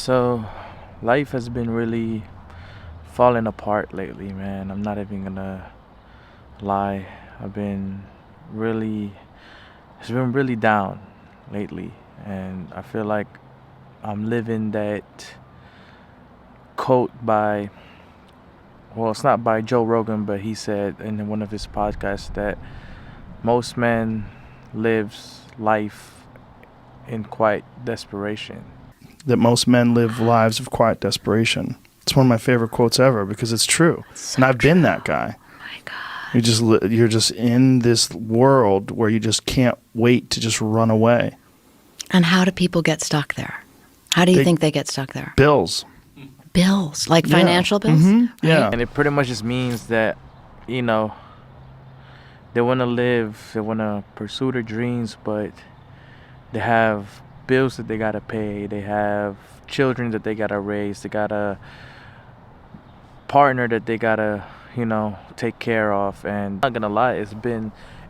So, life has been really falling apart lately, man. I'm not even gonna lie. I've been really, it's been really down lately. And I feel like I'm living that quote by, well, it's not by Joe Rogan, but he said in one of his podcasts that most men lives life in quite desperation. That most men live lives of quiet desperation. It's one of my favorite quotes ever because it's true. So And I've been true. that guy. My God. You're just in this world where you just can't wait to just run away. And how do people get stuck there? How do you They- think they get stuck there? Bills. Bills, like Yeah. financial bills? Mhm. Yeah. And it pretty much just means that, you know, they want to live, they want to pursue their dreams, but they have bills that they got to pay. They have children that they got to raise. They got a partner that they got to, take care of. And I'm not going to lie,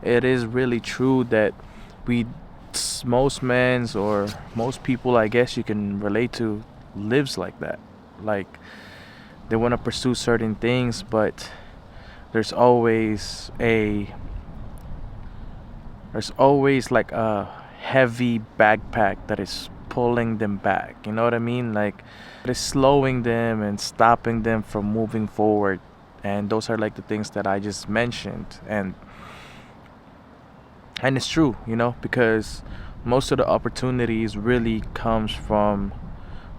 it is really true that most men's or most people, I guess you can relate to, lives like that. Like, they want to pursue certain things, but there's always like a heavy backpack that is pulling them back. You know what I mean? Like, it's slowing them and stopping them from moving forward. And those are like the things that I just mentioned. And it's true, because most of the opportunities really comes from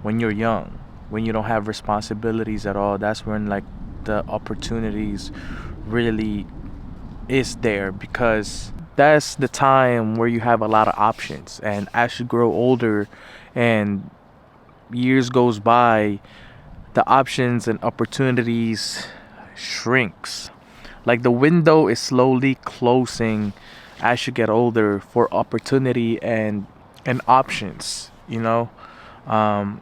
when you're young, when you don't have responsibilities at all. That's when like the opportunities really is there, because that's the time where you have a lot of options. And as you grow older and years goes by, the options and opportunities shrinks. Like, the window is slowly closing as you get older for opportunity and options, and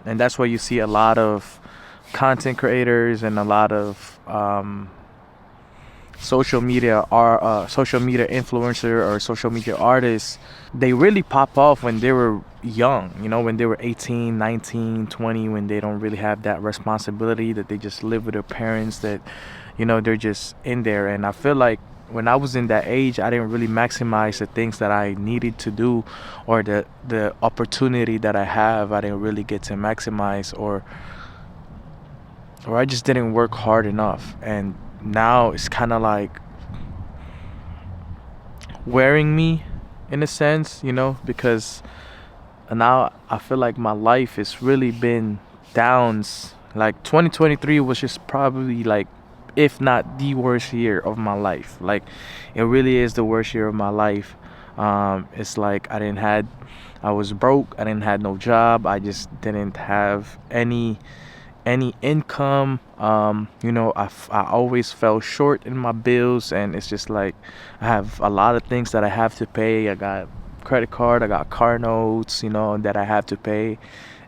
that's why you see a lot of content creators and a lot of social media influencer or social media artists. They really pop off when they were young, when they were 18, 19, 20, when they don't really have that responsibility, that they just live with their parents, that they're just in there. And I feel like when I was in that age, I didn't really maximize the things that I needed to do, or the opportunity that I have. I didn't really get to maximize, or I just didn't work hard enough. And now it's kind of like wearing me in a sense, because now I feel like my life has really been downs. Like, 2023 was just probably like, if not the worst year of my life. Like, it really is the worst year of my life. It's like I was broke. I didn't have no job. I just didn't have any income. I always fell short in my bills, and it's just like I have a lot of things that I have to pay. I got credit card, I got car notes, that I have to pay.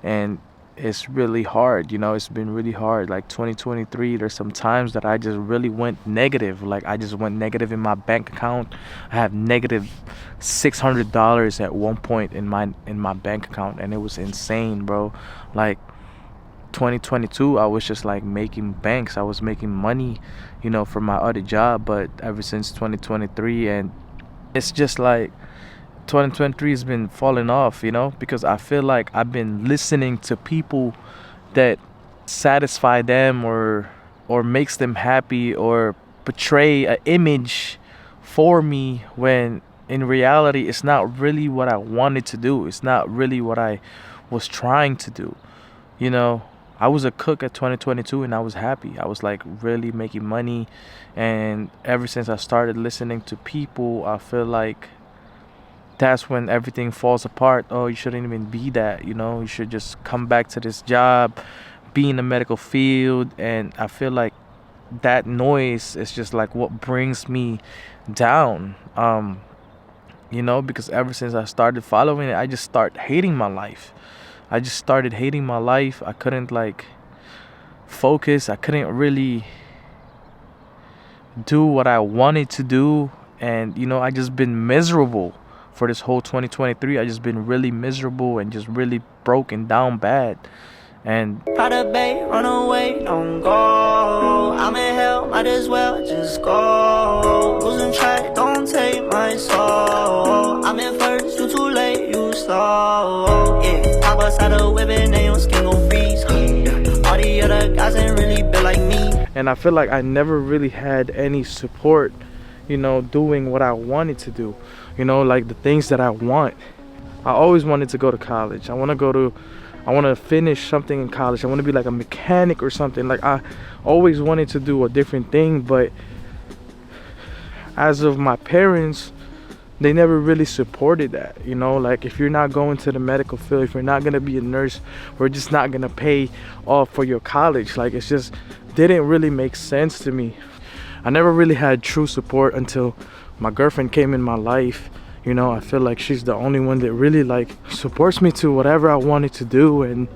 And it's really hard. It's been really hard. Like, 2023, there's some times that I just really went negative. Like, I just went negative in my bank account. I have negative $600 at one point in my bank account, and it was insane, bro. Like, 2022, I was just like making banks. I was making money, from my other job. But ever since 2023, and it's just like 2023 has been falling off, because I feel like I've been listening to people that satisfy them or makes them happy, or portray an image for me, when in reality it's not really what I wanted to do. It's not really what I was trying to do. I was a cook at 2022, and I was happy. I was like really making money. And ever since I started listening to people, I feel like that's when everything falls apart. Oh, you shouldn't even be that, you should just come back to this job, be in the medical field. And I feel like that noise is just like what brings me down. Because ever since I started following it, I just start hating my life. I just started hating my life. I couldn't like focus. I couldn't really do what I wanted to do. And I just been miserable for this whole 2023. I just been really miserable and just really broken down bad. And Prada Bay, run away, don't go. I'm in hell, might as well just go. Losing track, don't take my soul. I'm in first, you too late, you slow. Yeah, hop outside the whip and then your skin gon' freeze. All the other guys ain't really built like me. and I feel like I never really had any support, you know, doing what I wanted to do, you know, like the things that I want. I always wanted to go to college. I want to finish something in college. I want to be like a mechanic or something. Like I always wanted to do a different thing, but as of my parents, they never really supported that, you know. Like if you're not going to the medical field, if you're not going to be a nurse, we're just not going to pay off for your college. Like it's just didn't really make sense to me. I never really had true support until my girlfriend came in my life. You know, I feel like she's the only one that really like supports me to whatever I wanted to do. And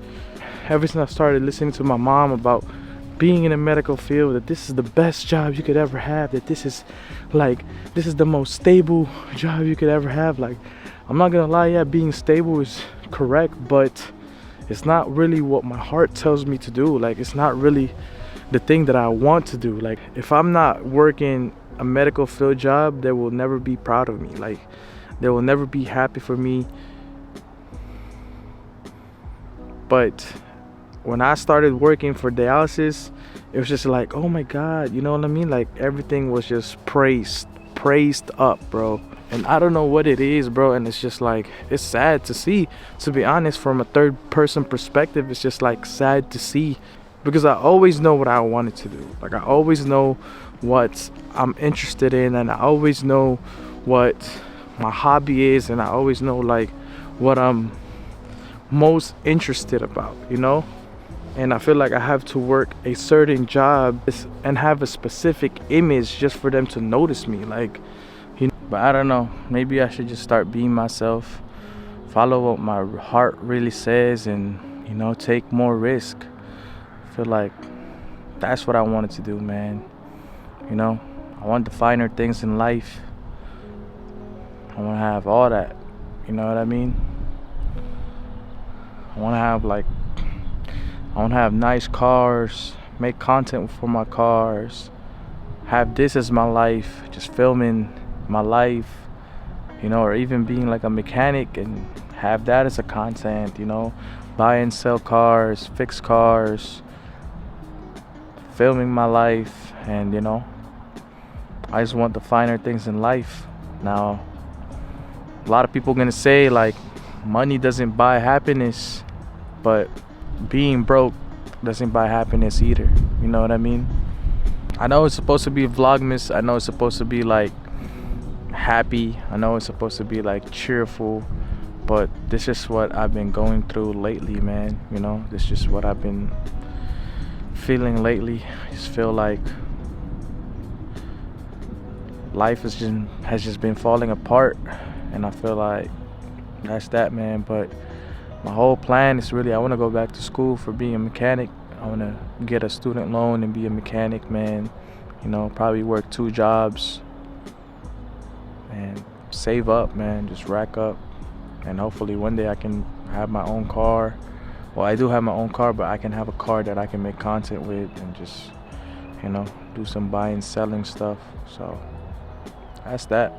ever since I started listening to my mom about being in the medical field, that this is the best job you could ever have, that this is the most stable job you could ever have. Like, I'm not gonna lie, yeah, being stable is correct, but it's not really what my heart tells me to do. Like, it's not really the thing that I want to do. Like, if I'm not working a medical field job, they will never be proud of me. Like, they will never be happy for me. But when I started working for dialysis, it was just like, oh my God, you know what I mean? Like everything was just praised up, bro. And I don't know what it is, bro. And it's just like, it's sad to see, to be honest. From a third person perspective, it's just like sad to see, because I always know what I wanted to do. Like I always know what I'm interested in, and I always know what my hobby is, and I always know like what I'm most interested about, you know. And I feel like I have to work a certain job and have a specific image just for them to notice me, like, you know. But I don't know, maybe I should just start being myself, follow what my heart really says, and, you know, take more risk. I feel like that's what I wanted to do, man. You know, I want the finer things in life. I want to have all that, you know what I mean? I want to have nice cars, make content for my cars, have this as my life, just filming my life, you know, or even being like a mechanic and have that as a content, you know, buy and sell cars, fix cars, filming my life. And, you know, I just want the finer things in life. Now, a lot of people gonna say like money doesn't buy happiness, but being broke doesn't buy happiness either, you know what I mean? I know it's supposed to be Vlogmas, I know it's supposed to be like happy, I know it's supposed to be like cheerful, but this is what I've been going through lately, man. You know, this is just what I've been feeling lately. I just feel like life has just been falling apart, and I feel like that's that, man. But my whole plan is really, I want to go back to school for being a mechanic. I want to get a student loan and be a mechanic, man. You know, probably work 2 jobs and save up, man. Just rack up, and hopefully one day I can have my own car. Well, I do have my own car, but I can have a car that I can make content with and just, you know, do some buying, selling stuff. So that's that.